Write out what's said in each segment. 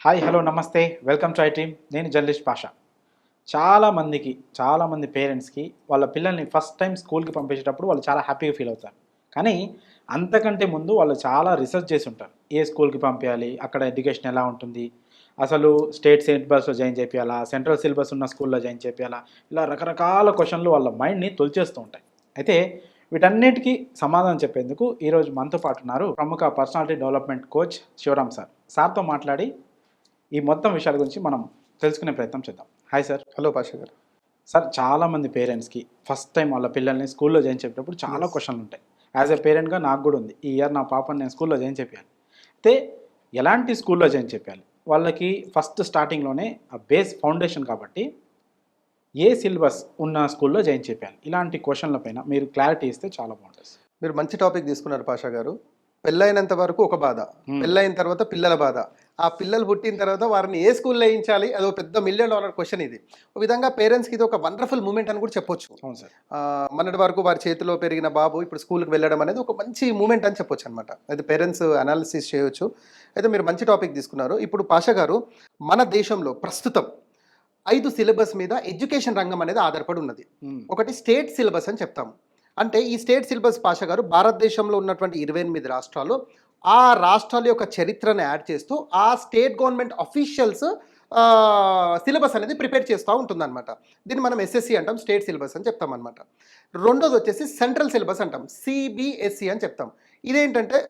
Hi hello నమస్తే welcome to I team. నేను journalist Pasha. చాలామంది పేరెంట్స్కి వాళ్ళ పిల్లల్ని ఫస్ట్ టైం స్కూల్కి పంపించేటప్పుడు వాళ్ళు చాలా హ్యాపీగా ఫీల్ అవుతారు. కానీ అంతకంటే ముందు వాళ్ళు చాలా రీసెర్చ్ చేసి ఉంటారు. ఏ స్కూల్కి పంపించాలి, అక్కడ ఎడ్యుకేషన్ ఎలా ఉంటుంది, అసలు స్టేట్ సిలబస్లో జాయిన్ చేపియాలా, సెంట్రల్ సిలబస్ ఉన్న స్కూల్లో జాయిన్ చేపియాలా, ఇలా రకరకాల క్వశ్చన్లు వాళ్ళ మైండ్ని తొలిచేస్తూ ఉంటాయి. అయితే వీటన్నిటికీ సమాధానం చెప్పేందుకు ఈరోజు మనతో పాటు ఉన్నారు ప్రముఖ personality development coach Shivaram sir. సార్తో మాట్లాడి ఈ మొత్తం విషయాల గురించి మనం తెలుసుకునే ప్రయత్నం చేద్దాం. Hi sir. హలో పాషా గారు. సార్, చాలామంది పేరెంట్స్కి ఫస్ట్ టైం వాళ్ళ పిల్లల్ని స్కూల్లో జాయిన్ చేసేటప్పుడు చాలా క్వశ్చన్లు ఉంటాయి. యాజ్ ఎ పేరెంట్గా నాకు కూడా ఉంది. ఈ ఇయర్ నా పాపని నేను స్కూల్లో జాయిన్ చేయాలి. అయితే ఎలాంటి స్కూల్లో జాయిన్ చేయాలి, వాళ్ళకి ఫస్ట్ స్టార్టింగ్లోనే ఆ బేస్ ఫౌండేషన్ కాబట్టి ఏ సిలబస్ ఉన్న స్కూల్లో జాయిన్ చేయాలి, ఇలాంటి క్వశ్చన్ల పైన మీరు క్లారిటీ ఇస్తే చాలా బాగుంటుంది. మీరు మంచి టాపిక్ తీసుకున్నారు పాషా గారు. పెళ్ళైనంత వరకు ఒక బాధ, పెళ్ళైన తర్వాత పిల్లల బాధ, ఆ పిల్లలు పుట్టిన తర్వాత వారిని ఏ స్కూల్లో వేయించాలి, అది ఒక పెద్ద $1,000,000 క్వశ్చన్. ఇది ఒక విధంగా పేరెంట్స్కి ఇది ఒక వండర్ఫుల్ మూమెంట్ అని కూడా చెప్పొచ్చు. అవును సార్. మొన్నటి వరకు వారి చేతిలో పెరిగిన బాబు ఇప్పుడు స్కూల్కి వెళ్ళడం అనేది ఒక మంచి మూమెంట్ అని చెప్పొచ్చు అనమాట. అయితే పేరెంట్స్ అనాలిసిస్ చేయొచ్చు. అయితే మీరు మంచి టాపిక్ తీసుకున్నారు. ఇప్పుడు పాషా గారు, మన దేశంలో ప్రస్తుతం 5 సిలబస్ మీద ఎడ్యుకేషన్ రంగం అనేది ఆధారపడి ఉన్నది. ఒకటి స్టేట్ సిలబస్ అని చెప్తాము. అంటే ఈ స్టేట్ సిలబస్ పాషా గారు భారతదేశంలో ఉన్నటువంటి 28 రాష్ట్రాలు, ఆ రాష్ట్రాల యొక్క చరిత్రను యాడ్ చేస్తూ ఆ స్టేట్ గవర్నమెంట్ అఫీషియల్స్ సిలబస్ అనేది ప్రిపేర్ చేస్తూ ఉంటుందన్నమాట. దీన్ని మనం ఎస్ఎస్సి అంటాం, స్టేట్ సిలబస్ అని చెప్తాం అనమాట. రెండోది వచ్చేసి సెంట్రల్ సిలబస్ అంటాం, సిబిఎస్సి అని చెప్తాం. ఇదేంటంటే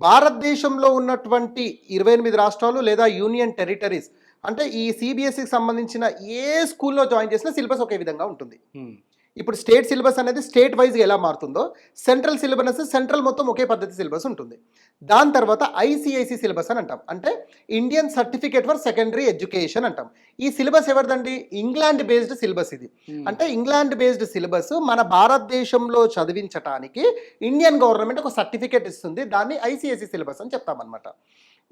భారతదేశంలో ఉన్నటువంటి 28 రాష్ట్రాలు లేదా యూనియన్ టెరిటరీస్, అంటే ఈ సిబిఎస్సికి సంబంధించిన ఏ స్కూల్లో జాయిన్ చేసినా సిలబస్ ఒకే విధంగా ఉంటుంది. ఇప్పుడు స్టేట్ సిలబస్ అనేది స్టేట్ వైజ్గా ఎలా మారుతుందో, సెంట్రల్ సిలబస్ సెంట్రల్ మొత్తం ఒకే పద్ధతి సిలబస్ ఉంటుంది. దాని తర్వాత ఐసిఐసి సిలబస్ అని అంటాం, అంటే Indian certificate for secondary education అంటాం. ఈ సిలబస్ ఎవరిదండి? ఇంగ్లాండ్ బేస్డ్ సిలబస్ ఇది. అంటే ఇంగ్లాండ్ బేస్డ్ సిలబస్ మన భారతదేశంలో చదివించడానికి ఇండియన్ గవర్నమెంట్ ఒక సర్టిఫికేట్ ఇస్తుంది. దాన్ని ఐసిఐసి సిలబస్ అని చెప్తామన్నమాట.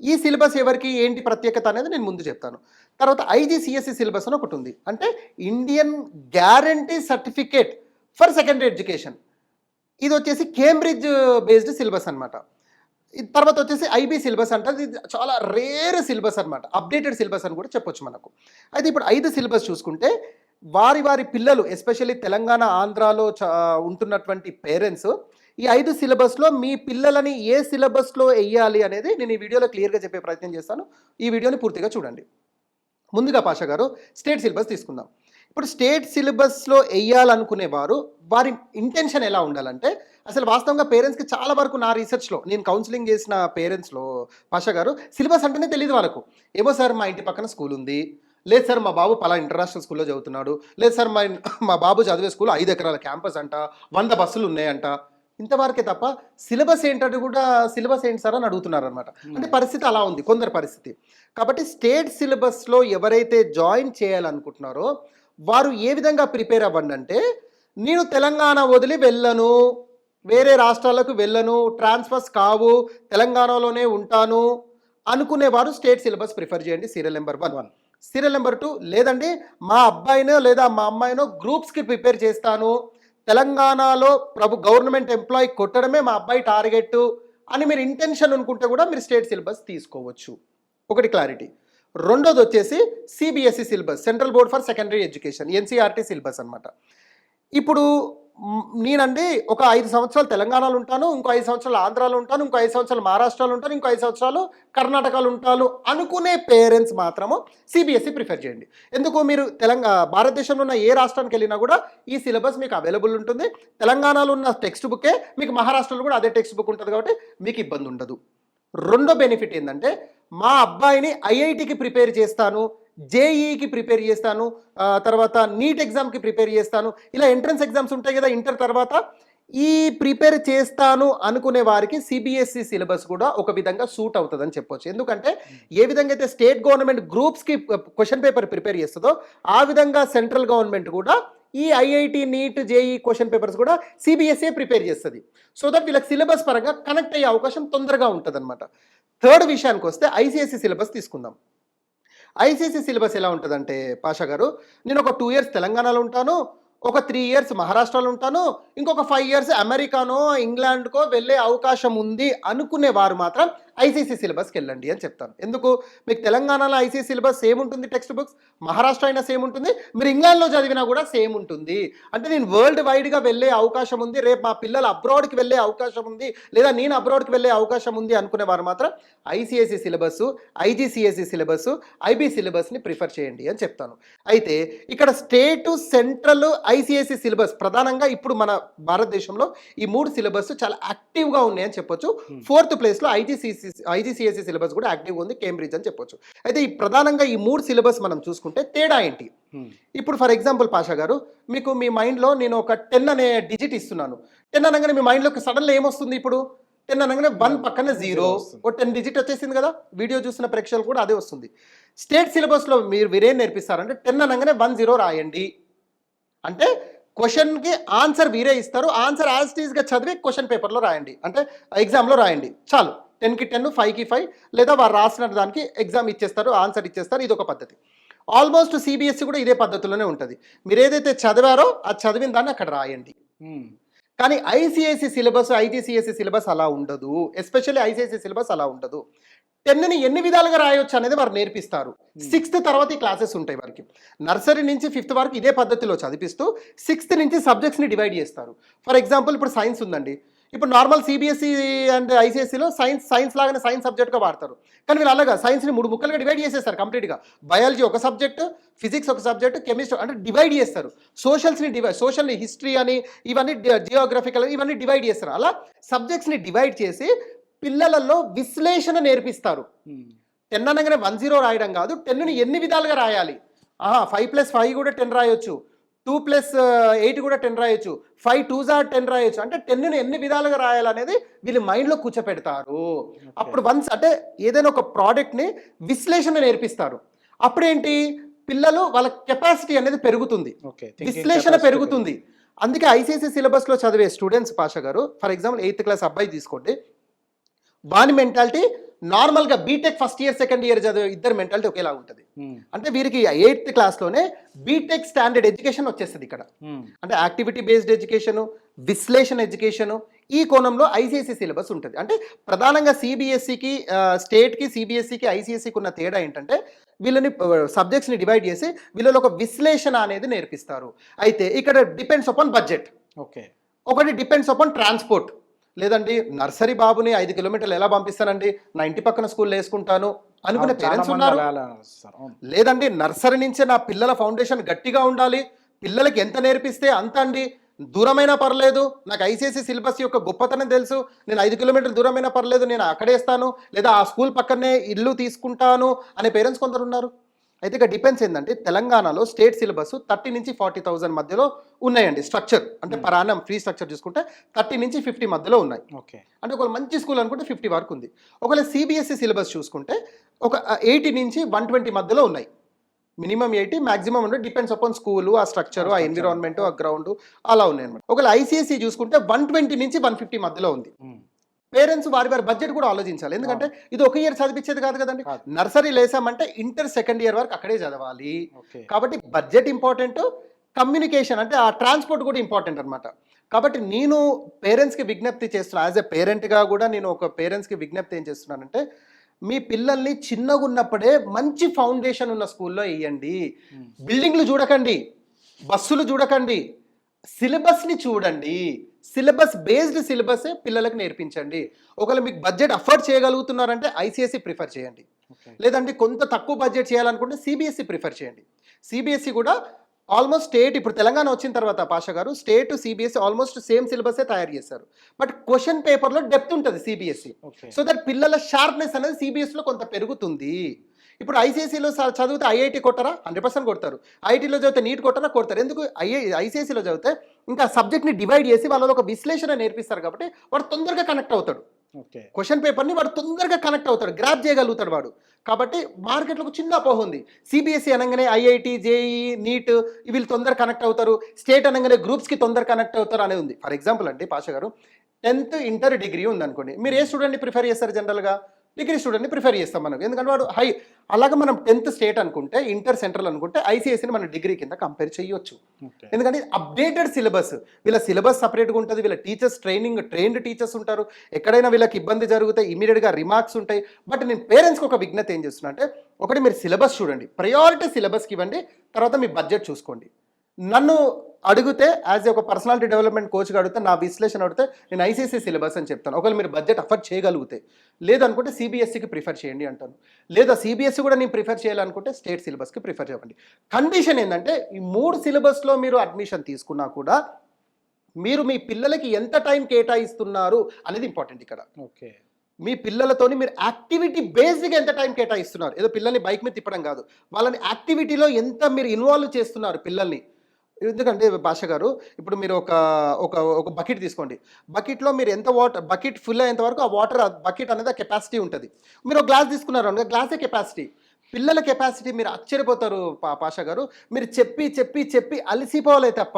ఈ సిలబస్ ఎవరికి ఏంటి ప్రత్యేకత అనేది నేను ముందు చెప్తాను. తర్వాత ఐజిసిఎస్సి సిలబస్ అని ఒకటి ఉంది, అంటే Indian guarantee certificate for secondary education. ఇది వచ్చేసి కేంబ్రిడ్జ్ బేస్డ్ సిలబస్ అనమాట. తర్వాత వచ్చేసి ఐబీ సిలబస్ అంటే ఇది చాలా రేర్ సిలబస్ అనమాట, అప్డేటెడ్ సిలబస్ అని కూడా చెప్పొచ్చు మనకు. అయితే ఇప్పుడు 5 సిలబస్ చూసుకుంటే వారి పిల్లలు ఎస్పెషల్లీ తెలంగాణ, ఆంధ్రాలో ఉంటున్నటువంటి పేరెంట్స్ ఈ 5 సిలబస్లో మీ పిల్లలని ఏ సిలబస్లో వేయాలి అనేది నేను ఈ వీడియోలో క్లియర్గా చెప్పే ప్రయత్నం చేస్తాను. ఈ వీడియోని పూర్తిగా చూడండి. ముందుగా పాషా గారు, స్టేట్ సిలబస్ తీసుకుందాం. ఇప్పుడు స్టేట్ సిలబస్లో వేయాలనుకునే వారి ఇంటెన్షన్ ఎలా ఉండాలంటే, అసలు వాస్తవంగా పేరెంట్స్కి చాలా వరకు నా రీసెర్చ్లో నేను కౌన్సిలింగ్ చేసిన పేరెంట్స్లో పాషా గారు సిలబస్ అంటేనే తెలియదు వాళ్ళకు. ఏమో సార్ మా ఇంటి పక్కన స్కూల్ ఉంది, లేదు సార్ మా బాబు పలా ఇంటర్నేషనల్ స్కూల్లో చదువుతున్నాడు, లేదు సార్ మా బాబు చదివే స్కూల్ 5 ఎకరాల క్యాంపస్ అంట, 100 బస్సులు ఉన్నాయంట, ఇంతవరకే తప్ప సిలబస్ ఏంటంటే కూడా సిలబస్ ఏంటి సార్ అని అడుగుతున్నారు అనమాట. అంటే పరిస్థితి అలా ఉంది కొందరి పరిస్థితి. కాబట్టి స్టేట్ సిలబస్లో ఎవరైతే జాయిన్ చేయాలనుకుంటున్నారో వారు ఏ విధంగా ప్రిపేర్ అవ్వండి అంటే, నేను తెలంగాణ వదిలి వెళ్ళను, వేరే రాష్ట్రాలకు వెళ్ళను, ట్రాన్స్ఫర్స్ కావు, తెలంగాణలోనే ఉంటాను అనుకునేవారు స్టేట్ సిలబస్ ప్రిఫర్ చేయండి. Serial number 1. సీరియల్ నెంబర్ 2, లేదండి మా అబ్బాయినో లేదా మా అమ్మాయినో గ్రూప్స్కి ప్రిపేర్ చేస్తాను, తెలంగాణలో గవర్నమెంట్ ఎంప్లాయీ కొట్టడమే మా అబ్బాయి టార్గెట్ అని మీరు ఇంటెన్షన్ అనుకుంటే కూడా మీరు స్టేట్ సిలబస్ తీసుకోవచ్చు. ఒకటి క్లారిటీ. రెండోది వచ్చేసి CBSE syllabus, central board for secondary education, NCERT syllabus అనమాట. ఇప్పుడు నేనండి ఒక 5 సంవత్సరాలు తెలంగాణలో ఉంటాను, ఇంకో 5 సంవత్సరాలు ఆంధ్రాలో ఉంటాను, ఇంకో 5 సంవత్సరాలు మహారాష్ట్రలో ఉంటాను, ఇంకో 5 సంవత్సరాలు కర్ణాటకలో ఉంటాను అనుకునే పేరెంట్స్ మాత్రము సిబిఎస్ఈ ప్రిఫర్ చేయండి. ఎందుకు? మీరు భారతదేశంలో ఉన్న ఏ రాష్ట్రానికి వెళ్ళినా కూడా ఈ సిలబస్ మీకు అవైలబుల్ ఉంటుంది. తెలంగాణలో ఉన్న టెక్స్ట్ బుక్కే మీకు మహారాష్ట్రలో కూడా అదే టెక్స్ట్ బుక్ ఉంటుంది, కాబట్టి మీకు ఇబ్బంది ఉండదు. రెండో బెనిఫిట్ ఏంటంటే, మా అబ్బాయిని ఐఐటికి ప్రిపేర్ చేస్తాను, జేఈకి ప్రిపేర్ చేస్తాను, తర్వాత నీట్ ఎగ్జామ్కి ప్రిపేర్ చేస్తాను, ఇలా ఎంట్రన్స్ ఎగ్జామ్స్ ఉంటాయి కదా ఇంటర్ తర్వాత, ఈ ప్రిపేర్ చేస్తాను అనుకునే వారికి సిబిఎస్ఈ సిలబస్ కూడా ఒక విధంగా సూట్ అవుతుందని చెప్పొచ్చు. ఎందుకంటే ఏ విధంగా అయితే స్టేట్ గవర్నమెంట్ గ్రూప్స్కి క్వశ్చన్ పేపర్ ప్రిపేర్ చేస్తుందో ఆ విధంగా సెంట్రల్ గవర్నమెంట్ కూడా ఈ IIT, NEET, JEE question papers కూడా సిబిఎస్ఈ ప్రిపేర్ చేస్తుంది. సో దట్ వీళ్ళకి సిలబస్ పరంగా కనెక్ట్ అయ్యే అవకాశం తొందరగా ఉంటుంది అనమాట. థర్డ్ విషయానికి వస్తే ఐసిఐసి సిలబస్ తీసుకుందాం. ఐసిఐసి సిలబస్ ఎలా ఉంటుందంటే పాషా గారు, నేను ఒక 2 years తెలంగాణలో ఉంటాను, ఒక 3 years మహారాష్ట్రలో ఉంటాను, ఇంకొక 5 years అమెరికానో ఇంగ్లాండ్కో వెళ్ళే అవకాశం ఉంది అనుకునే వారు మాత్రం ఐసీసీ సిలబస్కి వెళ్ళండి అని చెప్తాను. ఎందుకు? మీకు తెలంగాణలో ఐసీసీ సిలబస్ సేమ్ ఉంటుంది టెక్స్ట్ బుక్స్, మహారాష్ట్ర అయినా సేమ్ ఉంటుంది, మీరు ఇంగ్లాండ్లో చదివినా కూడా సేమ్ ఉంటుంది. అంటే నేను వరల్డ్ వైడ్గా వెళ్ళే అవకాశం ఉంది, రేపు మా పిల్లలు అబ్రాడ్కి వెళ్ళే అవకాశం ఉంది, లేదా నేను అబ్రాడ్కి వెళ్ళే అవకాశం ఉంది అనుకునేవారు మాత్రం ICSE syllabus, IGCSE syllabus, IB సిలబస్ని ప్రిఫర్ చేయండి అని చెప్తాను. అయితే ఇక్కడ స్టేటు, సెంట్రల్, ఐసీఎస్ఈ సిలబస్ ప్రధానంగా ఇప్పుడు మన భారతదేశంలో ఈ 3 సిలబస్ చాలా యాక్టివ్గా ఉన్నాయని చెప్పొచ్చు. 4th ప్లేస్లో ఐజీసీఎస్ఈ సిలబస్ కూడా యాక్టివ్గా ఉంది, కేంబ్రిడ్జ్ అని చెప్పొచ్చు. అయితే ఈ ప్రధానంగా ఈ 3 సిలబస్ మనం చూసుకుంటే తేడా ఏంటి? ఇప్పుడు ఫర్ ఎగ్జాంపుల్ పాషా గారు, మీకు మీ మైండ్లో నేను ఒక 10 అనే డిజిట్ ఇస్తున్నాను. 10 అనగానే మీ మైండ్లోకి సడన్లో ఏమొస్తుంది? ఇప్పుడు 10 అనగానే 1 పక్కన 0, ఓ 10 డిజిట్ వచ్చేసింది కదా. వీడియో చూసిన ప్రేక్షకులు కూడా అదే వస్తుంది. స్టేట్ సిలబస్లో మీరేం నేర్పిస్తారంటే 10 అనగానే 1 0 రాయండి. అంటే క్వశ్చన్కి ఆన్సర్ వీరే ఇస్తారు, ఆన్సర్ యాజ్ ఇట్ ఈస్గా చదివి క్వశ్చన్ పేపర్లో రాయండి, అంటే ఎగ్జామ్లో రాయండి. చాలు, 10కి 10, 5కి 5, లేదా వారు రాసిన దానికి ఎగ్జామ్ ఇచ్చేస్తారు, ఆన్సర్ ఇచ్చేస్తారు. ఇది ఒక పద్ధతి. ఆల్మోస్ట్ సిబిఎస్ఈ కూడా ఇదే పద్ధతిలోనే ఉంటుంది. మీరు ఏదైతే చదివారో అది చదివిన దాన్ని అక్కడ రాయండి. కానీ ఐసీఎస్ఈ సిలబస్, ఐజీసీఎస్ఈ సిలబస్ అలా ఉండదు. ఎస్పెషల్లీ ఐసీఎస్ఈ సిలబస్ అలా ఉండదు. 10ని ఎన్ని విధాలుగా రాయొచ్చు అనేది వారు నేర్పిస్తారు. 6th తర్వాత ఈ క్లాసెస్ ఉంటాయి వారికి. నర్సరీ నుంచి 5th వరకు ఇదే పద్ధతిలో చదివిస్తూ 6th నుంచి సబ్జెక్ట్స్ని డివైడ్ చేస్తారు. ఫర్ ఎగ్జాంపుల్ ఇప్పుడు సైన్స్ ఉందండి. ఇప్పుడు నార్మల్ సిబిఎస్ఈ అండ్ ఐసీఎస్ఈలో సైన్స్ లాగానే సైన్స్ సబ్జెక్ట్గా వాడతారు. కానీ వీళ్ళు అలాగా సైన్స్ని 3 ముక్కలుగా డివైడ్ చేసేస్తారు కంప్లీట్గా. బయాలజీ ఒక సబ్జెక్టు, ఫిజిక్స్ ఒక సబ్జెక్టు, కెమిస్ట్రీ అంటే డివైడ్ చేస్తారు. సోషల్ హిస్టరీ అని, ఇవన్నీ జియోగ్రఫికల్, ఇవన్నీ డివైడ్ చేస్తారు. అలా సబ్జెక్ట్స్ని డివైడ్ చేసి పిల్లలలో విశ్లేషణ నేర్పిస్తారు. 10 అనగానే 1 0 రాయడం కాదు, 10ని ఎన్ని విధాలుగా రాయాలి. 5 + 5 కూడా 10 రాయొచ్చు, 2 + 8 కూడా 10 రాయొచ్చు, 5 2s are 10 రాయొచ్చు. అంటే 10ని ఎన్ని విధాలుగా రాయాలనేది వీళ్ళు మైండ్లో కూర్చోపెడతారు. అప్పుడు వన్స్ అంటే ఏదైనా ఒక ప్రోడక్ట్ని విశ్లేషణ నేర్పిస్తారు. అప్పుడేంటి, పిల్లలు వాళ్ళ కెపాసిటీ అనేది పెరుగుతుంది, విశ్లేషణ పెరుగుతుంది. అందుకే ఐసీఎస్ఈ సిలబస్లో చదివే స్టూడెంట్స్ పాషా గారు, ఫర్ ఎగ్జాంపుల్ 8th క్లాస్ అబ్బాయి తీసుకోండి, వాని మెంటాలిటీ నార్మల్గా BTech first year second year చదివే ఇద్దరు మెంటాలిటీ ఒకేలా ఉంటుంది. అంటే వీరికి 8th క్లాస్లోనే బీటెక్ స్టాండర్డ్ ఎడ్యుకేషన్ వచ్చేస్తుంది ఇక్కడ. అంటే యాక్టివిటీ బేస్డ్ ఎడ్యుకేషను, విశ్లేషణ ఎడ్యుకేషను, ఈ కోణంలో ఐసీఎస్ఈ సిలబస్ ఉంటుంది. అంటే ప్రధానంగా సిబిఎస్ఈకి, స్టేట్కి, సిబిఎస్ఈకి, ఐసీఎస్ఈకి ఉన్న తేడా ఏంటంటే వీళ్ళని సబ్జెక్ట్స్ని డివైడ్ చేసి వీళ్ళలో ఒక విశ్లేషణ అనేది నేర్పిస్తారు. అయితే ఇక్కడ డిపెండ్స్ అపాన్ బడ్జెట్, ఒకటి డిపెండ్స్ అపాన్ ట్రాన్స్పోర్ట్. లేదండి నర్సరీ బాబుని 5 కిలోమీటర్లు ఎలా పంపిస్తానండి, నా ఇంటి పక్కన స్కూల్లో వేసుకుంటాను అనుకునే పేరెంట్స్ ఉన్నారు. లేదండి నర్సరీ నుంచే నా పిల్లల ఫౌండేషన్ గట్టిగా ఉండాలి, పిల్లలకి ఎంత నేర్పిస్తే అంత అండి, దూరమైనా పర్లేదు, నాకు ఐసీఎస్ఈ సిలబస్ యొక్క గొప్పతనం తెలుసు, నేను 5 కిలోమీటర్లు దూరమైనా పర్లేదు, నేను అక్కడేస్తాను, లేదా ఆ స్కూల్ పక్కనే ఇల్లు తీసుకుంటాను అనే పేరెంట్స్ కొందరు ఉన్నారు. అయితే ఇక డిపెండ్స్ ఏంటంటే తెలంగాణలో స్టేట్ సిలబస్ 30 నుంచి 40,000 మధ్యలో ఉన్నాయండి. స్ట్రక్చర్ అంటే పరాణం ఫ్రీ స్ట్రక్చర్ చూసుకుంటే 30 నుంచి 50 మధ్యలో ఉన్నాయి. అంటే ఒక మంచి స్కూల్ అనుకుంటే 50 వరకు ఉంది. ఒకవేళ సిబిఎస్ఈ సిలబస్ చూసుకుంటే ఒక 80 నుంచి 120 మధ్యలో ఉన్నాయి. Minimum 80, maximum 100, depends upon school, ఆ స్ట్రక్చరు, ఆ ఎన్విరాన్మెంట్, ఆ గ్రౌండ్ అలా ఉన్నాయి అనమాట. ఒకవేళ ఐసీఎస్ఈ చూసుకుంటే 120 నుంచి 150 మధ్యలో ఉంది. పేరెంట్స్ వారి బడ్జెట్ కూడా ఆలోచించాలి. ఎందుకంటే ఇది ఒక ఇయర్ చదివించేది కాదు కదండి. నర్సరీ లేసామంటే ఇంటర్ సెకండ్ ఇయర్ వరకు అక్కడే చదవాలి. కాబట్టి బడ్జెట్ ఇంపార్టెంట్, కమ్యూనికేషన్ అంటే ఆ ట్రాన్స్పోర్ట్ కూడా ఇంపార్టెంట్ అనమాట. కాబట్టి నేను పేరెంట్స్కి విజ్ఞప్తి చేస్తున్నాను, యాజ్ ఎ పేరెంట్గా కూడా నేను ఒక పేరెంట్స్కి విజ్ఞప్తి ఏం చేస్తున్నానంటే, మీ పిల్లల్ని చిన్నగా ఉన్నప్పుడే మంచి ఫౌండేషన్ ఉన్న స్కూల్లో వేయండి. బిల్డింగ్లు చూడకండి, బస్సులు చూడకండి, సిలబస్ని చూడండి. సిలబస్ బేస్డ్ సిలబసే పిల్లలకు నేర్పించండి. ఒకవేళ మీకు బడ్జెట్ అఫోర్డ్ చేయగలుగుతున్నారంటే ఐసీఎస్ఈ ప్రిఫర్ చేయండి, లేదంటే కొంత తక్కువ బడ్జెట్ చేయాలనుకుంటే సిబిఎస్ఈ ప్రిఫర్ చేయండి. సిబిఎస్ఈ కూడా ఆల్మోస్ట్ స్టేట్, ఇప్పుడు తెలంగాణ వచ్చిన తర్వాత పాషా గారు స్టేట్ సిబిఎస్ఈ ఆల్మోస్ట్ సేమ్ సిలబసే తయారు చేశారు. బట్ క్వశ్చన్ పేపర్లో డెప్త్ ఉంటుంది సిబిఎస్ఈ. సో దట్ పిల్లల షార్ప్నెస్ అనేది సిబిఎస్ఈలో కొంత పెరుగుతుంది. ఇప్పుడు ఐసీఎస్ఈలో చదివితే ఐఐటీ కొట్టరా? 100% కొడతారు. ఐఐటీలో చదివితే నీట్ కొట్టరా? కొడతారు. ఎందుకు? ఐసీఎస్ఈలో చదివితే ఇంకా సబ్జెక్ట్ని డివైడ్ చేసి వాళ్ళలో ఒక విశ్లేషణ నేర్పిస్తారు కాబట్టి వాడు తొందరగా కనెక్ట్ అవుతాడు. క్వశ్చన్ పేపర్ని వాడు తొందరగా కనెక్ట్ అవుతాడు, గ్రాప్ చేయగలుగుతాడు వాడు. కాబట్టి మార్కెట్లో ఒక చిన్న అపోహ ఉంది, సిబిఎస్ఈ అనగానే ఐఐటి, జేఈ, నీట్ వీళ్ళు తొందరగా కనెక్ట్ అవుతారు, స్టేట్ అనగానే గ్రూప్స్కి తొందరగా కనెక్ట్ అవుతారు అనేది ఉంది. ఫర్ ఎగ్జాంపుల్ అండి పాషా గారు, 10th ఇంటర్ డిగ్రీ ఉందనుకోండి, మీరు ఏ స్టూడెంట్ని ప్రిఫర్ చేస్తారు జనరల్గా? డిగ్రీ స్టూడెంట్ని ప్రిఫర్ చేస్తాం మనం, ఎందుకంటే వాడు హై. అలాగే మనం 10th స్టేట్ అనుకుంటే, ఇంటర్ సెంట్రల్ అనుకుంటే ఐసీఎస్ని మనం డిగ్రీ కింద కంపేర్ చేయొచ్చు. ఓకే. ఎందుకంటే అప్డేటెడ్ సిలబస్, వీళ్ళ సిలబస్ సపరేట్గా ఉంటుంది, వీళ్ళ టీచర్స్ ట్రైన్డ్ టీచర్స్ ఉంటారు. ఎక్కడైనా వీళ్ళకి ఇబ్బంది జరిగితే ఇమీడియట్గా రిమార్క్స్ ఉంటాయి. బట్ నేను పేరెంట్స్కి ఒక విజ్ఞత ఏం చేస్తున్నా అంటే, ఒకటి మీరు సిలబస్ చూడండి, ప్రయారిటీ సిలబస్కి ఇవ్వండి, తర్వాత మీ బడ్జెట్ చూసుకోండి. నన్ను అడిగితే యాజ్ ఒక పర్సనాలిటీ డెవలప్మెంట్ కోచ్గా అడిగితే, నా విశ్లేషణ అడిగితే నేను ఐసీఎస్సీ సిలబస్ అని చెప్తాను. ఒకవేళ మీరు బడ్జెట్ అఫోర్డ్ చేయగలిగితే, లేదనుకుంటే సిబిఎస్సికి ప్రిఫర్ చేయండి అంటాను. లేదా సిబిఎస్సి కూడా నేను ప్రిఫర్ చేయాలనుకుంటే స్టేట్ సిలబస్కి ప్రిఫర్ చేయండి. కండిషన్ ఏంటంటే, ఈ 3 సిలబస్లో మీరు అడ్మిషన్ తీసుకున్నా కూడా మీరు మీ పిల్లలకి ఎంత టైం కేటాయిస్తున్నారు అనేది ఇంపార్టెంట్ ఇక్కడ. ఓకే. మీ పిల్లలతోని మీరు యాక్టివిటీ బేస్డ్గా ఎంత టైం కేటాయిస్తున్నారు, ఏదో పిల్లల్ని బైక్ మీద తిప్పడం కాదు, వాళ్ళని యాక్టివిటీలో ఎంత మీరు ఇన్వాల్వ్ చేస్తున్నారు పిల్లల్ని. ఎందుకంటే భాష గారు, ఇప్పుడు మీరు ఒక ఒక ఒక బకెట్ తీసుకోండి, బకెట్లో మీరు ఎంత వాటర్, బకెట్ ఫుల్ అయ్యేంత వరకు ఆ వాటర్, బకెట్ అనేది ఆ కెపాసిటీ ఉంటుంది. మీరు ఒక గ్లాస్ తీసుకున్నారు అనుకో, గ్లాసే కెపాసిటీ. పిల్లల కెపాసిటీ మీరు ఆశ్చర్యపోతారు పాషా గారు. మీరు చెప్పి చెప్పి చెప్పి అలసిపోవాలే తప్ప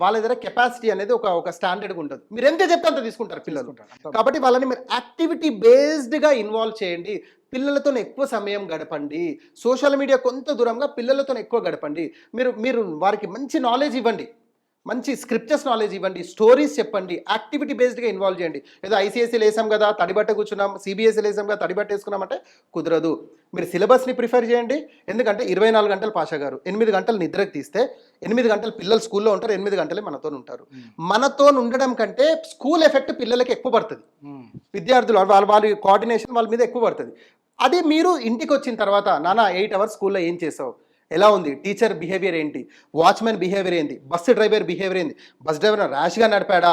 వాళ్ళ దగ్గర కెపాసిటీ అనేది ఒక స్టాండర్డ్గా ఉంటుంది. మీరు ఎంత చెప్తే అంత తీసుకుంటారు పిల్లలు. కాబట్టి వాళ్ళని మీరు యాక్టివిటీ బేస్డ్గా ఇన్వాల్వ్ చేయండి, పిల్లలతో ఎక్కువ సమయం గడపండి, సోషల్ మీడియా కొంత దూరంగా పిల్లలతో ఎక్కువ గడపండి. మీరు వారికి మంచి నాలెడ్జ్ ఇవ్వండి, మంచి స్క్రిప్చర్స్ నాలెడ్జ్ ఇవ్వండి, స్టోరీస్ చెప్పండి, యాక్టివిటీ బేస్డ్గా ఇన్వాల్వ్ చేయండి. ఏదో ఐసీఎస్సీలు వేసాం కదా తడిబట్ట కూర్చున్నాం, సిబిఎస్సీలు వేసాం కదా తడిబట్ట వేసుకున్నామంటే కుదరదు. మీరు సిలబస్ని ప్రిఫర్ చేయండి. ఎందుకంటే 24 గంటలు పాషా గారు, 8 గంటలు నిద్రకు తీస్తే 8 గంటలు పిల్లలు స్కూల్లో ఉంటారు, 8 గంటలే మనతో ఉంటారు. మనతో ఉండడం కంటే స్కూల్ ఎఫెక్ట్ పిల్లలకి ఎక్కువ పడుతుంది. విద్యార్థులు వాళ్ళ కోఆర్డినేషన్ వాళ్ళ మీద ఎక్కువ పడుతుంది. అది మీరు ఇంటికి వచ్చిన తర్వాత, నాన్న 8 అవర్స్ స్కూల్లో ఏం చేసావు, ఎలా ఉంది, టీచర్ బిహేవియర్ ఏంటి, వాచ్మెన్ బిహేవియర్ ఏంటి, బస్సు డ్రైవర్ బిహేవియర్ ఏంటి, బస్ డ్రైవర్ ర్యాష్గా నడిపాడా,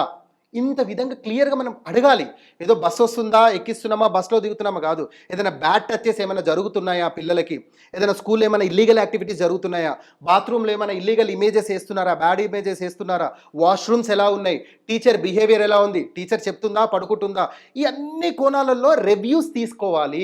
ఇంత విధంగా క్లియర్గా మనం అడగాలి. ఏదో బస్సు వస్తుందా, ఎక్కిస్తున్నామా, బస్సులో దిగుతున్నామా కాదు. ఏదైనా బ్యాడ్ టచెస్ ఏమైనా జరుగుతున్నాయా పిల్లలకి, ఏదైనా స్కూల్లో ఏమైనా ఇల్లీగల్ యాక్టివిటీస్ జరుగుతున్నాయా, బాత్రూంలో ఏమైనా ఇల్లీగల్ ఇమేజెస్ వేస్తున్నారా, బ్యాడ్ ఇమేజెస్ వేస్తున్నారా, వాష్రూమ్స్ ఎలా ఉన్నాయి, టీచర్ బిహేవియర్ ఎలా ఉంది, టీచర్ చెప్తుందా పడుకుంటుందా, ఈ అన్ని కోణాలలో రివ్యూస్ తీసుకోవాలి.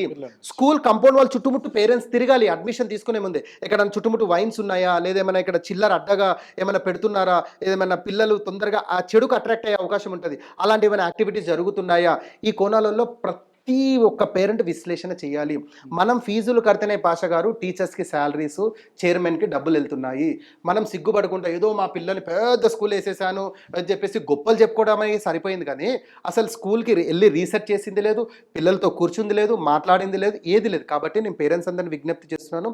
స్కూల్ కంపౌండ్ వాళ్ళు చుట్టుముట్టు పేరెంట్స్ తిరగాలి అడ్మిషన్ తీసుకునే ముందే. ఎక్కడ చుట్టుముట్టు వైన్స్ ఉన్నాయా, లేదా ఏమైనా ఇక్కడ చిల్లర అడ్డగా ఏమైనా పెడుతున్నారా, ఏమైనా పిల్లలు తొందరగా ఆ చెడుకు అట్రాక్ట్ అయ్యే అవకాశం ఉంటుంది, అలాంటి ఏమైనా యాక్టివిటీస్ జరుగుతున్నాయా, ఈ కోణాలలో ప్రతి ఒక్క పేరెంట్ విశ్లేషణ చేయాలి. మనం ఫీజులు కడితేనే పాషా గారు టీచర్స్కి శాలరీస్, చైర్మన్కి డబ్బులు వెళ్తున్నాయి. మనం సిగ్గుపడకుండా ఏదో మా పిల్లల్ని పెద్ద స్కూల్ వేసేసాను అని చెప్పేసి గొప్పలు చెప్పుకోవడమే సరిపోయింది, కానీ అసలు స్కూల్కి వెళ్ళి రీసెర్చ్ చేసింది లేదు, పిల్లలతో కూర్చుంది లేదు, మాట్లాడింది లేదు, ఏది లేదు. కాబట్టి నేను పేరెంట్స్ అందరిని విజ్ఞప్తి చేస్తున్నాను,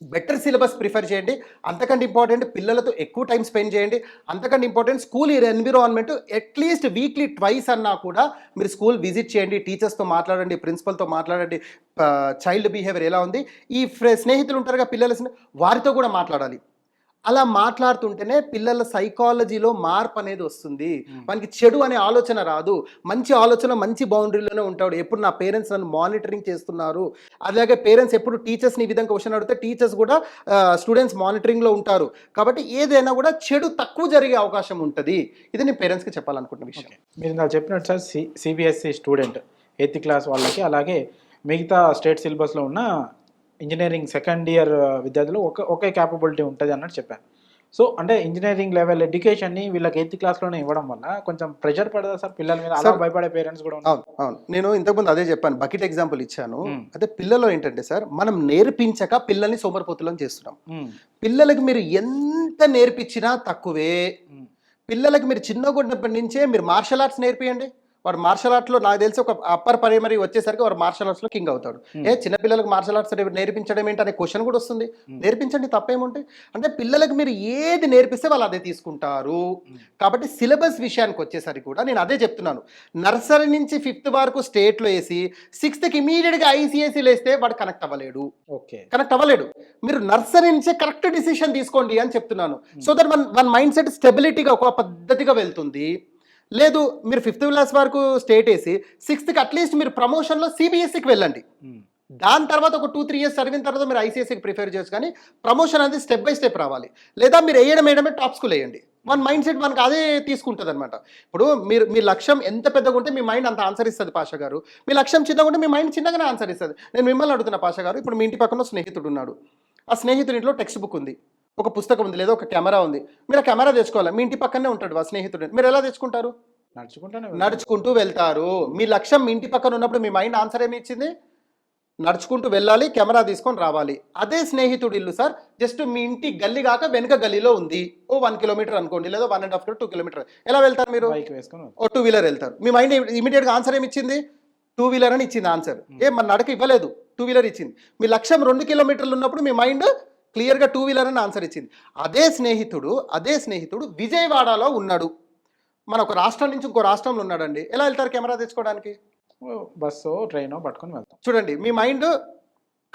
బెటర్ సిలబస్ ప్రిఫర్ చేయండి. అంతకంటే ఇంపార్టెంట్ పిల్లలతో ఎక్కువ టైం స్పెండ్ చేయండి. అంతకంటే important school environment at least weekly twice అన్నా కూడా మీరు స్కూల్ విజిట్ చేయండి, టీచర్స్తో మాట్లాడండి, ప్రిన్సిపల్తో మాట్లాడండి, చైల్డ్ బిహేవియర్ ఎలా ఉంది, ఈ స్నేహితులు ఉంటారుగా పిల్లల వారితో కూడా మాట్లాడాలి. అలా మాట్లాడుతుంటేనే పిల్లల సైకాలజీలో మార్పు అనేది వస్తుంది. మనకి చెడు అనే ఆలోచన రాదు, మంచి ఆలోచన మంచి బౌండరీలోనే ఉంటాడు. ఎప్పుడు నా పేరెంట్స్ నన్ను మానిటరింగ్ చేస్తున్నారు, అలాగే పేరెంట్స్ ఎప్పుడు టీచర్స్ని ఈ విధంగా క్వశ్చన్ అడిగితే టీచర్స్ కూడా స్టూడెంట్స్ మానిటరింగ్లో ఉంటారు. కాబట్టి ఏదైనా కూడా చెడు తక్కువ జరిగే అవకాశం ఉంటుంది. ఇది నేను పేరెంట్స్కి చెప్పాలనుకుంటున్న విషయం. మీరు నాకు చెప్పినట్టు sir, CBSE student 8th class వాళ్ళకి, అలాగే మిగతా స్టేట్ సిలబస్లో ఉన్న ఇంజనీరింగ్ సెకండ్ ఇయర్ విద్యార్థులు ఒకే క్యాపబిలిటీ ఉంటుంది అన్నట్టు చెప్పాను. సో అంటే ఇంజనీరింగ్ లెవెల్ ఎడ్యుకేషన్ని వీళ్ళకి 8th క్లాస్లోనే ఇవ్వడం వల్ల కొంచెం ప్రెషర్ పడదా సార్ పిల్లల మీద? అలా భయపడే పేరెంట్స్ కూడా ఉన్నారు. అవును, నేను ఇంతకుముందు అదే చెప్పాను, బకెట్ ఎగ్జాంపుల్ ఇచ్చాను. అదే పిల్లలు ఏంటంటే సార్, మనం నేర్పించక పిల్లల్ని సోమరిపోతులను చేస్తున్నాం. పిల్లలకి మీరు ఎంత నేర్పించినా తక్కువే. పిల్లలకి మీరు చిన్నగున్నప్పటి నుంచే మీరు మార్షల్ ఆర్ట్స్ నేర్పియండి. వాడు మార్షల్ ఆర్ట్స్లో నాకు తెలిసి ఒక అప్పర్ ప్రైమరీ వచ్చేసరికి వాడు మార్షల్ ఆర్ట్స్లో కింగ్ అవుతాడు. చిన్నపిల్లలకు మార్షల్ ఆర్ట్స్ నేర్పించడం ఏంటి అనే క్వశ్చన్ కూడా వస్తుంది. నేర్పించండి, తప్పేముంటాయి. అంటే పిల్లలకు మీరు ఏది నేర్పిస్తే వాళ్ళు అదే తీసుకుంటారు. కాబట్టి సిలబస్ విషయానికి వచ్చేసరికి కూడా నేను అదే చెప్తున్నాను, నర్సరీ నుంచి 5th వరకు స్టేట్లో వేసి 6th ఇమీడియట్గా ఐసీఎస్సీలు వేస్తే వాడు కనెక్ట్ అవ్వలేడు. కనెక్ట్ అవ్వలేడు. మీరు నర్సరీ నుంచే కరెక్ట్ డిసిషన్ తీసుకోండి అని చెప్తున్నాను. So that one mind set స్టెబిలిటీగా ఒక పద్ధతిగా వెళ్తుంది. లేదు మీరు 5th క్లాస్ వరకు స్టేట్ వేసి 6th అట్లీస్ట్ మీరు ప్రమోషన్లో సిబిఎస్సికి వెళ్ళండి. దాని తర్వాత ఒక 2-3 ఇయర్స్ చదివిన తర్వాత మీరు ఐసీఎస్సికి ప్రిఫర్ చేయొచ్చు. కానీ ప్రమోషన్ అనేది స్టెప్ బై స్టెప్ రావాలి. లేదా మీరు వేయడమే టాప్ స్కూల్ వేయండి. మన మైండ్ సెట్ మనకు అదే తీసుకుంటుంది అనమాట. ఇప్పుడు మీ లక్ష్యం ఎంత పెద్దగా ఉంటే మీ మైండ్ అంత ఆన్సర్ ఇస్తుంది పాషా గారు. మీ లక్ష్యం చిన్నగా ఉంటే మీ మైండ్ చిన్నగానే ఆన్సర్ ఇస్తుంది. నేను మిమ్మల్ని అడుగుతున్నా పాషా గారు, ఇప్పుడు మీ ఇంటి పక్కన స్నేహితుడు ఉన్నాడు, ఆ స్నేహితుడి ఇంట్లో టెక్స్ట్ బుక్ ఉంది, ఒక పుస్తకం ఉంది, లేదా ఒక కెమెరా ఉంది. మీరు ఆ కెమెరా తెచ్చుకోవాలి. మీ ఇంటి పక్కనే ఉంటాడు ఆ స్నేహితుడు, మీరు ఎలా తెచ్చుకుంటారు? నడుచుకుంటూ వెళ్తారు. మీ లక్ష్యం మీ ఇంటి పక్కన ఉన్నప్పుడు మీ మైండ్ ఆన్సర్ ఏమి ఇచ్చింది? నడుచుకుంటూ వెళ్ళాలి, కెమెరా తీసుకొని రావాలి. అదే స్నేహితుడి ఇల్లు సార్ జస్ట్ మీ ఇంటి గల్లీ కాక వెనుక గల్లీలో ఉంది. ఓ 1 కిలోమీటర్ అనుకోండి, లేదా 1.5 కిలోమీటర్ 2 కిలోమీటర్. ఎలా వెళ్తారు మీరు? బైక్ వేసుకొని ఓ 2 వీలర్ వెళ్తారు. మీ మైండ్ ఇమీడియట్గా ఆన్సర్ ఏమి ఇచ్చింది? 2 వీలర్ అని ఇచ్చింది ఆన్సర్. మన నడక ఇవ్వలేదు, 2 వీలర్ ఇచ్చింది. మీ లక్ష్యం 2 కిలోమీటర్లు ఉన్నప్పుడు మీ మైండ్ క్లియర్గా 2 వీలర్ అని ఆన్సర్ ఇచ్చింది. అదే స్నేహితుడు విజయవాడలో ఉన్నాడు, మన ఒక రాష్ట్రం నుంచి ఇంకో రాష్ట్రంలో ఉన్నాడండి. ఎలా వెళ్తారు కెమెరా తెచ్చుకోవడానికి? బస్సో ట్రైనో పట్టుకొని వెళ్తాం. చూడండి, మీ మైండ్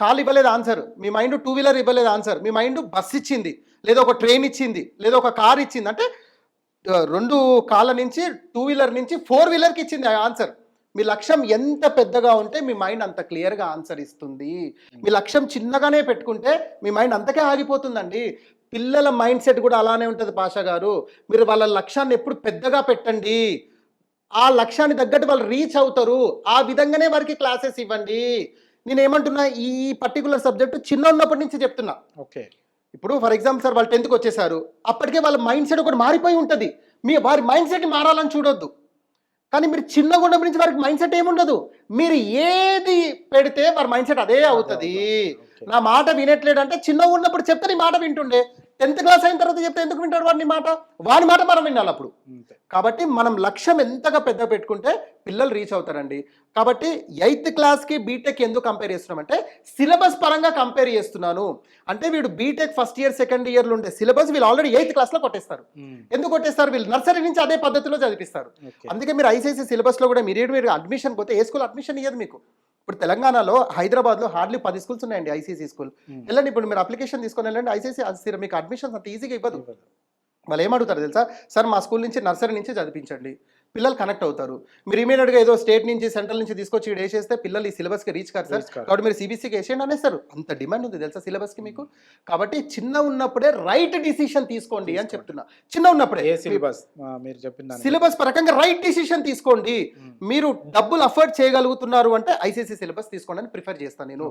కాల్ ఇవ్వలేదు ఆన్సర్, మీ మైండ్ 2 వీలర్ ఇవ్వలేదు ఆన్సర్, మీ మైండ్ బస్ ఇచ్చింది, లేదా ఒక ట్రైన్ ఇచ్చింది, లేదా ఒక కార్ ఇచ్చింది. అంటే 2 కాళ్ళ నుంచి 2 వీలర్ నుంచి 4 వీలర్కి ఇచ్చింది ఆ ఆన్సర్. మీ లక్ష్యం ఎంత పెద్దగా ఉంటే మీ మైండ్ అంత క్లియర్గా ఆన్సర్ ఇస్తుంది. మీ లక్ష్యం చిన్నగానే పెట్టుకుంటే మీ మైండ్ అంతకే ఆగిపోతుందండి. పిల్లల మైండ్ సెట్ కూడా అలానే ఉంటుంది పాషా గారు. మీరు వాళ్ళ లక్ష్యాన్ని ఎప్పుడు పెద్దగా పెట్టండి, ఆ లక్ష్యాన్ని తగ్గట్టు వాళ్ళు రీచ్ అవుతారు. ఆ విధంగానే వారికి క్లాసెస్ ఇవ్వండి. నేను ఏమంటున్నా, ఈ పర్టికులర్ సబ్జెక్టు చిన్న ఉన్నప్పటి నుంచి చెప్తున్నా. ఓకే, ఇప్పుడు ఫర్ ఎగ్జాంపుల్ సార్ వాళ్ళు 10th వచ్చేసారు, అప్పటికే వాళ్ళ మైండ్ సెట్ ఒకటి మారిపోయి ఉంటుంది. వారి మైండ్ సెట్ మారాలని చూడొద్దు. కానీ మీరు చిన్నగా ఉన్నప్పటి నుంచి వారికి మైండ్ సెట్ ఏముండదు. మీరు ఏది పెడితే వారి మైండ్ సెట్ అదే అవుతుంది. నా మాట వినట్లేడంటే చిన్నగా ఉన్నప్పుడు చెప్తే నీ మాట వింటుండే, 10th క్లాస్ అయిన తర్వాత చెప్తే ఎందుకు వింటాడు వాడిని మాట? వాని మాట మనం వినాలి అప్పుడు. కాబట్టి మనం లక్ష్యం ఎంతగా పెద్ద పెట్టుకుంటే పిల్లలు రీచ్ అవుతారండి. కాబట్టి 8th క్లాస్కి బీటెక్ ఎందుకు కంపేర్ చేస్తున్నామంటే సిలబస్ పరంగా కంపేర్ చేస్తున్నాను. అంటే వీడు బీటెక్ ఫస్ట్ ఇయర్ సెకండ్ ఇయర్లో ఉండే సిలబస్ వీళ్ళు ఆల్రెడీ 8th క్లాస్లో కొట్టేస్తారు. ఎందుకు కొట్టేస్తారు? వీళ్ళు నర్సరీ నుంచి అదే పద్ధతిలో చదివిస్తారు. అందుకే మీరు ఐసీఐసీ సిలబస్లో కూడా మీరు అడ్మిషన్ పోతే ఏ స్కూల్ అడ్మిషన్ ఇయ్యదు మీకు. ఇప్పుడు తెలంగాణలో హైదరాబాద్లో హార్డ్లీ 10 స్కూల్స్ ఉన్నాయండి ఐసీసీ స్కూల్. వెళ్ళండి, ఇప్పుడు మీరు అప్లికేషన్ తీసుకొని వెళ్ళండి, ఐసీసీ మీకు అడ్మిషన్స్ అంత ఈజీగా ఇవ్వదు. వాళ్ళు ఏమడుగుతారు తెలుసా? సార్ మా స్కూల్ నుంచి నర్సరీ నుంచి చదివించండి, పిల్లలు కనెక్ట్ అవుతారు. మీరు ఇమీడియట్గా ఏదో స్టేట్ నుంచి సెంట్రల్ నుంచి తీసుకొచ్చి ఇక్కడ వేసేస్తే పిల్లలు ఈ సిలబస్కి రీచ్ కాదు సార్, కాబట్టి మీరు సిబిఎస్ఈకి వేసేయండి అనేస్తారు. అంత డిమాండ్ ఉంది తెలుసా సిలబస్కి మీకు. కాబట్టి చిన్న ఉన్నప్పుడే రైట్ డిసిషన్ తీసుకోండి అని చెప్తున్నా. చిన్న ఉన్నప్పుడే సిలబస్ పరంగా రైట్ డిసిషన్ తీసుకోండి. మీరు డబ్బులు అఫోర్డ్ చేయగలుగుతున్నారు అంటే ఐసీసీ సిలబస్ తీసుకోండి అని ప్రిఫర్ చేస్తాను నేను.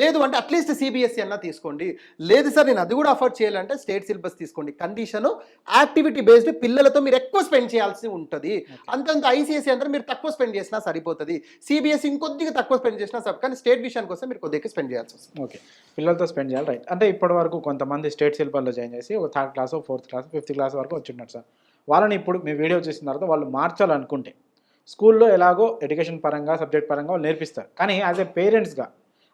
లేదు అంటే అట్లీస్ట్ సిబిఎస్ఈ అన్నా తీసుకోండి. లేదు సార్ నేను అది కూడా అఫోర్డ్ చేయాలంటే స్టేట్ సిలబస్ తీసుకోండి. కండిషన్ యాక్టివిటీ బేస్డ్ పిల్లలతో మీరు ఎక్కువ స్పెండ్ చేయాల్సి ఉంటుంది. అంతంత ఐసీఎస్సీ అంతా మీరు తక్కువ స్పెండ్ చేసినా సరిపోతుంది. సిబిఎస్ఈ ఇంకొద్దిగా తక్కువ స్పెండ్ చేసినా సరే, కానీ స్టేట్ విషయానికి వస్తే మీరు కొద్దిగా స్పెండ్ చేయాల్సి వస్తుంది. ఓకే, పిల్లలతో స్పెండ్ చేయాలి, రైట్. అంటే ఇప్పటి వరకు కొంతమంది స్టేట్ సిలబస్లో జాయిన్ చేసి ఒక 3rd class 4th class 5th class వరకు వచ్చిన్నారు సార్. వాళ్ళని ఇప్పుడు మీ వీడియో చూసిన తర్వాత వాళ్ళు మార్చాలనుకుంటే స్కూల్లో ఎలాగో ఎడ్యుకేషన్ పరంగా సబ్జెక్ట్ పరంగా వాళ్ళు నేర్పిస్తారు, కానీ యాజ్ ఎ పేరెంట్స్గా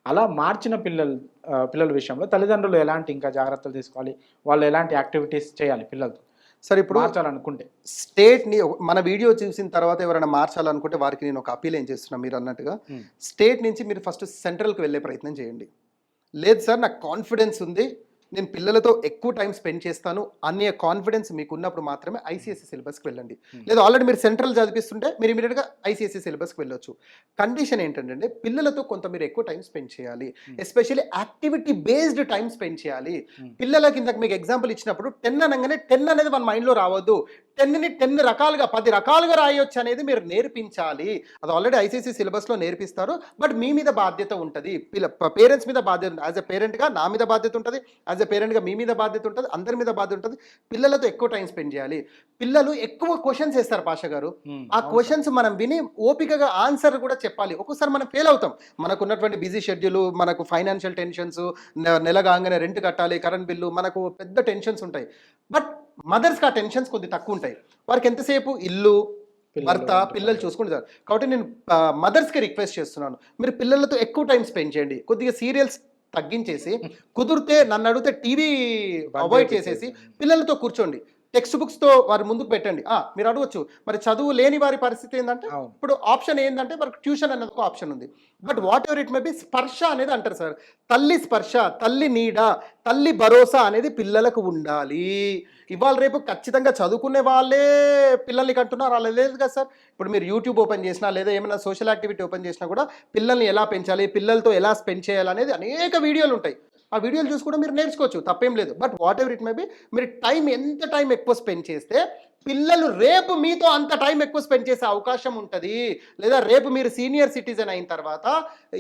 అలా మార్చిన పిల్లల విషయంలో తల్లిదండ్రులు ఎలాంటి ఇంకా జాగ్రత్తలు తీసుకోవాలి, వాళ్ళు ఎలాంటి యాక్టివిటీస్ చేయాలి పిల్లలతో సరే ఇప్పుడు మార్చాలనుకుంటే? స్టేట్ని మన వీడియో చూసిన తర్వాత ఎవరైనా మార్చాలనుకుంటే వారికి నేను ఒక అపీల్ ఏం చేస్తున్నా, మీరు అన్నట్టుగా స్టేట్ నుంచి మీరు ఫస్ట్ సెంట్రల్కి వెళ్ళే ప్రయత్నం చేయండి. లేదు సార్ నాకు కాన్ఫిడెన్స్ ఉంది, నేను పిల్లలతో ఎక్కువ టైం స్పెండ్ చేస్తాను అనే కాన్ఫిడెన్స్ మీకు ఉన్నప్పుడు మాత్రమే ఐసీఎస్సీ సిలబస్కి వెళ్ళండి. లేదా ఆల్రెడీ మీరు సెంట్రల్ చదివిస్తుంటే మీరు ఇమీడియట్గా ఐసీఎస్సీ సిలబస్కి వెళ్ళొచ్చు. కండిషన్ ఏంటంటే పిల్లలతో కొంత మీరు ఎక్కువ టైం స్పెండ్ చేయాలి, especially activity based time spend చేయాలి. పిల్లలకి ఇందాక మీకు ఎగ్జాంపుల్ ఇచ్చినప్పుడు 10 అనగానే 10 అనేది మన మైండ్లో రావద్దు. 10ని 10 రకాలుగా 10 రకాలుగా రాయొచ్చు అనేది మీరు నేర్పించాలి. అది ఆల్రెడీ ఐసీఎస్సీ సిలబస్లో నేర్పిస్తారు, బట్ మీ మీద బాధ్యత ఉంటుంది, పేరెంట్స్ మీద బాధ్యత ఉంటుంది. యాజ్ ఎ పేరెంట్గా నా మీద బాధ్యత ఉంటుంది, యాజ్ ఎ పేరెంట్గా మీ మీద బాధ్యత ఉంటుంది, అందరి మీద బాధ్యత ఉంటుంది. పిల్లలతో ఎక్కువ టైం స్పెండ్ చేయాలి. పిల్లలు ఎక్కువ క్వశ్చన్స్ వేస్తారు పాషా గారు, ఆ క్వశ్చన్స్ మనం విని ఓపికగా ఆన్సర్ కూడా చెప్పాలి. ఒక్కోసారి మనం ఫెయిల్ అవుతాం, మనకు ఉన్నటువంటి బిజీ షెడ్యూల్, మనకు ఫైనాన్షియల్ టెన్షన్స్, నెల కాగానే రెంట్ కట్టాలి, కరెంట్ బిల్లు, మనకు పెద్ద టెన్షన్స్ ఉంటాయి. బట్ మదర్స్కి ఆ టెన్షన్స్ కొద్ది తక్కువ ఉంటాయి. వారికి ఎంతసేపు ఇల్లు, భర్త, పిల్లలు చూసుకుంటారు. కాబట్టి నేను మదర్స్కి రిక్వెస్ట్ చేస్తున్నాను, మీరు పిల్లలతో ఎక్కువ టైం స్పెండ్ చేయండి. కొద్దిగా సీరియల్స్ తగ్గించేసి, కుదిరితే నన్ను అడిగితే టీవీ అవాయిడ్ చేసేసి పిల్లలతో కూర్చోండి. టెక్స్ట్ బుక్స్తో వారి ముందుకు పెట్టండి. మీరు అడగచ్చు మరి చదువు లేని వారి పరిస్థితి ఏంటంటే, ఇప్పుడు ఆప్షన్ ఏంటంటే మనకు ట్యూషన్ అనేది ఒక ఆప్షన్ ఉంది. But what ever it may be, స్పర్శ అనేది అంటారు సార్, తల్లి స్పర్శ, తల్లి నీడ, తల్లి భరోసా అనేది పిల్లలకు ఉండాలి. ఇవాళ రేపు ఖచ్చితంగా చదువుకునే వాళ్ళే పిల్లల్ని కంటున్నారు, అలా లేదు కదా సార్. ఇప్పుడు మీరు యూట్యూబ్ ఓపెన్ చేసినా లేదా ఏమైనా సోషల్ యాక్టివిటీ ఓపెన్ చేసినా కూడా పిల్లల్ని ఎలా పెంచాలి, పిల్లలతో ఎలా స్పెండ్ చేయాలి అనేది అనేక వీడియోలు ఉంటాయి. ఆ వీడియోలు చూసి కూడా మీరు నేర్చుకోవచ్చు, తప్పేం లేదు. But what ever it may be, మీరు ఎంత టైం ఎక్కువ స్పెండ్ చేస్తే పిల్లలు రేపు మీతో అంత టైం ఎక్కువ స్పెండ్ చేసే అవకాశం ఉంటుంది. లేదా రేపు మీరు సీనియర్ సిటిజన్ అయిన తర్వాత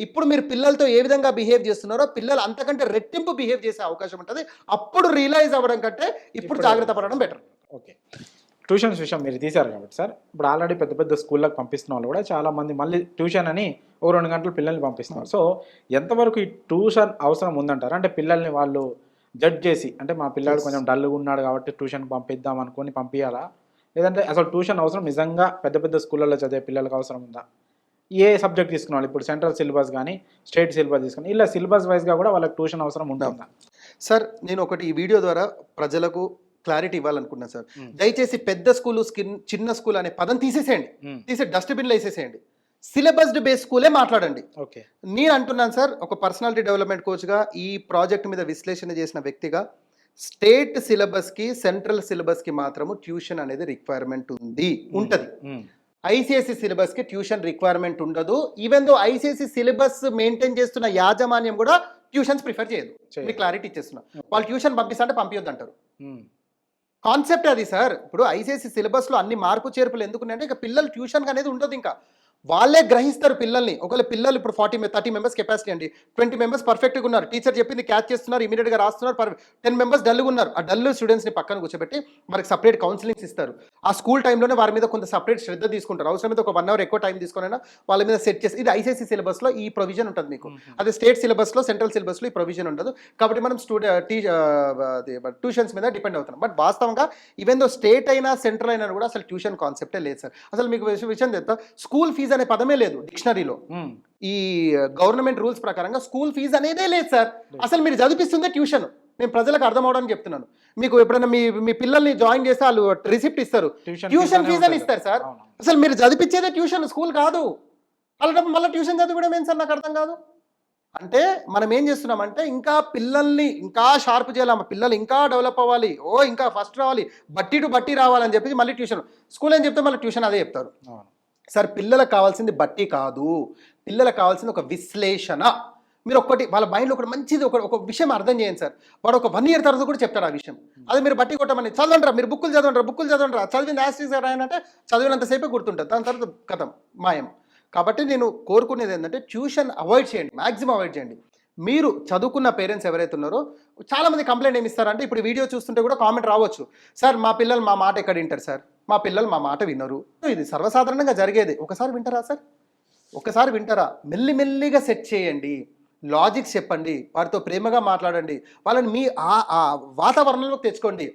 ఇప్పుడు మీరు పిల్లలతో ఏ విధంగా బిహేవ్ చేస్తున్నారో పిల్లలు అంతకంటే రెట్టింపు బిహేవ్ చేసే అవకాశం ఉంటుంది. అప్పుడు రియలైజ్ అవ్వడం కంటే ఇప్పుడు జాగ్రత్త పడడం బెటర్. ఓకే, ట్యూషన్స్ విషయం మీరు తీశారు కాబట్టి సార్, ఇప్పుడు ఆల్రెడీ పెద్ద పెద్ద స్కూళ్ళకి పంపిస్తున్న వాళ్ళు కూడా చాలామంది మళ్ళీ ట్యూషన్ అని ఒక 2 గంటలు పిల్లల్ని పంపిస్తున్నారు. సో ఎంతవరకు ఈ ట్యూషన్ అవసరం ఉందంటారు? అంటే పిల్లల్ని వాళ్ళు జడ్జ్ చేసి, అంటే మా పిల్లాడు కొంచెం డల్గా ఉన్నాడు కాబట్టి ట్యూషన్కి పంపిద్దాం అనుకొని పంపించాలా? లేదంటే అసలు ట్యూషన్ అవసరం నిజంగా పెద్ద పెద్ద స్కూళ్ళలో చదివే పిల్లలకు అవసరం ఉందా? ఏ సబ్జెక్ట్ తీసుకున్నాను ఇప్పుడు సెంట్రల్ సిలబస్ కానీ స్టేట్ సిలబస్ తీసుకుని ఇలా సిలబస్ వైజ్గా కూడా వాళ్ళకి ట్యూషన్ అవసరం ఉంటుందా? సార్ నేను ఒకటి ఈ వీడియో ద్వారా ప్రజలకు క్లారిటీ ఇవ్వాలనుకున్నాను సార్. దయచేసి పెద్ద స్కూలు చిన్న స్కూల్ అనే పదం తీసేసేయండి, తీసే డస్ట్బిన్లో వేసేసేయండి. సిలబస్డ్ బేస్ స్కూలే మాట్లాడండి. ఓకే, నేను అంటున్నాను సార్, ఒక పర్సనాలిటీ డెవలప్మెంట్ కోచ్గా ఈ ప్రాజెక్ట్ మీద విశ్లేషణ చేసిన వ్యక్తిగా స్టేట్ సిలబస్కి సెంట్రల్ సిలబస్కి మాత్రము ట్యూషన్ అనేది రిక్వైర్మెంట్ ఉంటుంది. ఐసిఎస్సి సిలబస్కి ట్యూషన్ రిక్వైర్మెంట్ ఉండదు. Even though ICSC syllabus maintain చేస్తున్న యాజమాన్యం కూడా ట్యూషన్స్ ప్రిఫర్ చేయదు. మీకు క్లారిటీ ఇచ్చేస్తున్నా. వాళ్ళు ట్యూషన్ పంపిస్తా అంటే పంపించొద్దు అంటారు. కాన్సెప్ట్ అది సార్. ఇప్పుడు ఐసిఎస్సి సిలబస్లో అన్ని మార్పు చేర్పులు ఎందుకున్నాయంటే ఇక పిల్లలు ట్యూషన్ అనేది ఉండదు. ఇంకా వాళ్ళే గ్రహిస్తారు పిల్లల్ని. ఒకవేళ పిల్లలు ఇప్పుడు 30 మెంబర్స్ కెపాసిటీ అండి, 20 మెంబర్స్ పర్ఫెక్ట్గా ఉన్నారు, టీచర్ చెప్పింది క్యాచ్ చేస్తున్నారు, ఇమీడియట్గా రాస్తున్నారు. 10 మెంబర్స్ డల్గా ఉన్నారు. ఆ డల్ స్టూడెంట్స్ని పక్కన కూర్చోబెట్టి వారికి సపరేట్ కౌన్సిలింగ్స్ ఇస్తారు. ఆ స్కూల్ టైంలోనే వారి మీద కొంత సపరేట్ శ్రద్ధ తీసుకుంటారు. అవసరమైతే ఒక 1 అవర్ ఎక్కువ టైం తీసుకునైనా వాళ్ళ మీద సెట్ చేసి, ఇది ఐసిఎస్సి సిలబస్లో ఈ ప్రొవిజన్ ఉంటుంది మీకు. అదే స్టేట్ సిలబస్లో సెంట్రల్ సిలబస్లో ఈ ప్రొవిజన్ ఉండదు. కాబట్టి మనం ట్యూషన్స్ మీద డిపెండ్ అవుతున్నాం. బట్ వాస్తవంగా ఈవెన్ దో స్టేట్ అయినా సెంట్రల్ అయినా కూడా అసలు ట్యూషన్ కాన్సెప్టే లేదు సార్. అసలు మీకు విషయం చెప్తా, స్కూల్ ఫీజు అనే పదమే లేదు డిక్షనరీలో. ఈ గవర్నమెంట్ రూల్స్ ప్రకారంగా స్కూల్ ఫీజు అనేదే లేదు సార్. అసలు మీరు చదివిస్తుందే ట్యూషన్. నేను ప్రజలకు అర్థం అవడానికి చెప్తున్నాను. మీకు ఎప్పుడైనా మీ పిల్లల్ని జాయిన్ చేస్తే వాళ్ళు రిసిప్ట్ ఇస్తారు, ట్యూషన్ ఫీజు అని ఇస్తారు సార్. అసలు మీరు చదివించేదే ట్యూషన్, స్కూల్ కాదు. అలాంటప్పుడు మళ్ళీ ట్యూషన్ చదివడం ఏం సార్? నాకు అర్థం కాదు. అంటే మనం ఏం చేస్తున్నామంటే ఇంకా పిల్లల్ని ఇంకా షార్ప్ చేయాలి, మా పిల్లలు ఇంకా డెవలప్ అవ్వాలి, ఇంకా ఫస్ట్ రావాలి, బట్టి టు బట్టి రావాలని చెప్పి మళ్ళీ ట్యూషన్. స్కూల్ ఏం చెప్తే మళ్ళీ ట్యూషన్ అదే చెప్తారు. సార్ పిల్లలకు కావాల్సింది బట్టి కాదు, పిల్లలకు కావాల్సింది ఒక విశ్లేషణ. మీరు వాళ్ళ మైండ్లో ఒకటి మంచిది ఒక విషయం అర్థం చేయండి సార్. వాడు ఒక 1 ఇయర్ తర్వాత కూడా చెప్తాడు ఆ విషయం. అది మీరు బట్టి కొట్టమని చదవంటారా, మీరు బుక్కులు చదవంటారా, చదివింది యాస్టిక్స్ అంటే చదివినంతసేపే గుర్తుంటుంది, దాని తర్వాత కథం మాయం. కాబట్టి నేను కోరుకునేది ఏంటంటే ట్యూషన్ అవాయిడ్ చేయండి, మ్యాక్సిమం అవాయిడ్ చేయండి. మీరు చదువుకున్న పేరెంట్స్ ఎవరైతే ఉన్నారో చాలామంది కంప్లైంట్ ఏమి ఇస్తారంటే, ఇప్పుడు వీడియో చూస్తుంటే కూడా కామెంట్ రావచ్చు, సార్ మా పిల్లలు మా మాట ఎక్కడ వింటారు సార్, మా పిల్లలు మా మాట వినరు. ఇది సర్వసాధారణంగా జరిగేది. ఒకసారి వింటారా సార్? ఒకసారి వింటారా? మెల్లిమెల్లిగా సెట్ చేయండి, లాజిక్స్ చెప్పండి, వారితో ప్రేమగా మాట్లాడండి, వాళ్ళని మీ ఆ వాతావరణంలోకి తెచ్చుకోండి.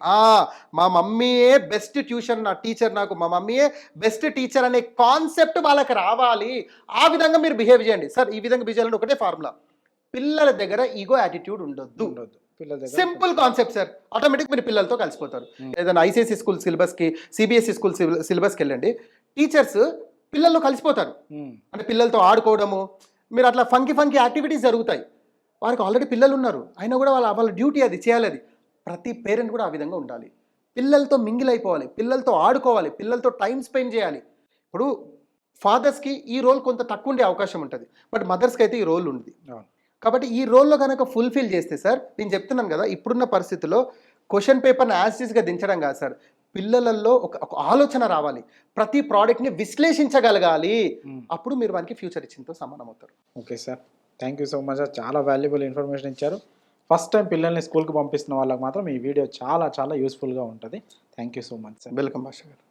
మా మమ్మీయే బెస్ట్ ట్యూషన్ టీచర్, నాకు మా మమ్మీయే బెస్ట్ టీచర్ అనే కాన్సెప్ట్ వాళ్ళకి రావాలి. ఆ విధంగా మీరు బిహేవ్ చేయండి సార్. ఈ విధంగా బిహేవ్ చేయాలంటే ఒకటే ఫార్ములా, పిల్లల దగ్గర ఈగో యాటిట్యూడ్ ఉండొద్దు. Simple concept sir. ఆటోమేటిక్ మీరు పిల్లలతో కలిసిపోతారు. ఏదైనా ఐసిఎస్సి స్కూల్ సిలబస్కి, సిబిఎస్ఈ స్కూల్ సిలబస్కి వెళ్ళండి, టీచర్స్ పిల్లల్లో కలిసిపోతారు. అంటే పిల్లలతో ఆడుకోవడము, మీరు అట్లా ఫంకీ యాక్టివిటీస్ జరుగుతాయి. వారికి ఆల్రెడీ పిల్లలు ఉన్నారు, అయినా కూడా వాళ్ళ డ్యూటీ అది చేయాలి. అది ప్రతి పేరెంట్ కూడా ఆ విధంగా ఉండాలి. పిల్లలతో మింగిల్ అయిపోవాలి, పిల్లలతో ఆడుకోవాలి, పిల్లలతో టైం స్పెండ్ చేయాలి. ఇప్పుడు ఫాదర్స్కి ఈ రోల్ కొంత తక్కువ ఉండే అవకాశం ఉంటుంది, బట్ మదర్స్కి అయితే ఈ రోల్ ఉంది. కాబట్టి ఈ రోల్లో కనుక ఫుల్ఫిల్ చేస్తే సార్, నేను చెప్తున్నాను కదా, ఇప్పుడున్న పరిస్థితుల్లో క్వశ్చన్ పేపర్ని యాజిటీస్గా దించడం కాదు సార్, పిల్లలలో ఒక ఆలోచన రావాలి, ప్రతి ప్రోడక్ట్ని విశ్లేషించగలగాలి. అప్పుడు మీరు వానికి ఫ్యూచర్ ఇచ్చినతో సమానం అవుతారు. Okay sir, thank you so much. చాలా వాల్యుబుల్ ఇన్ఫర్మేషన్ ఇచ్చారు. ఫస్ట్ టైం పిల్లల్ని స్కూల్కి పంపిస్తున్న వాళ్ళకి మాత్రం ఈ వీడియో చాలా చాలా యూస్ఫుల్గా ఉంటుంది. Thank you so much sir. Welcome భాష గారు.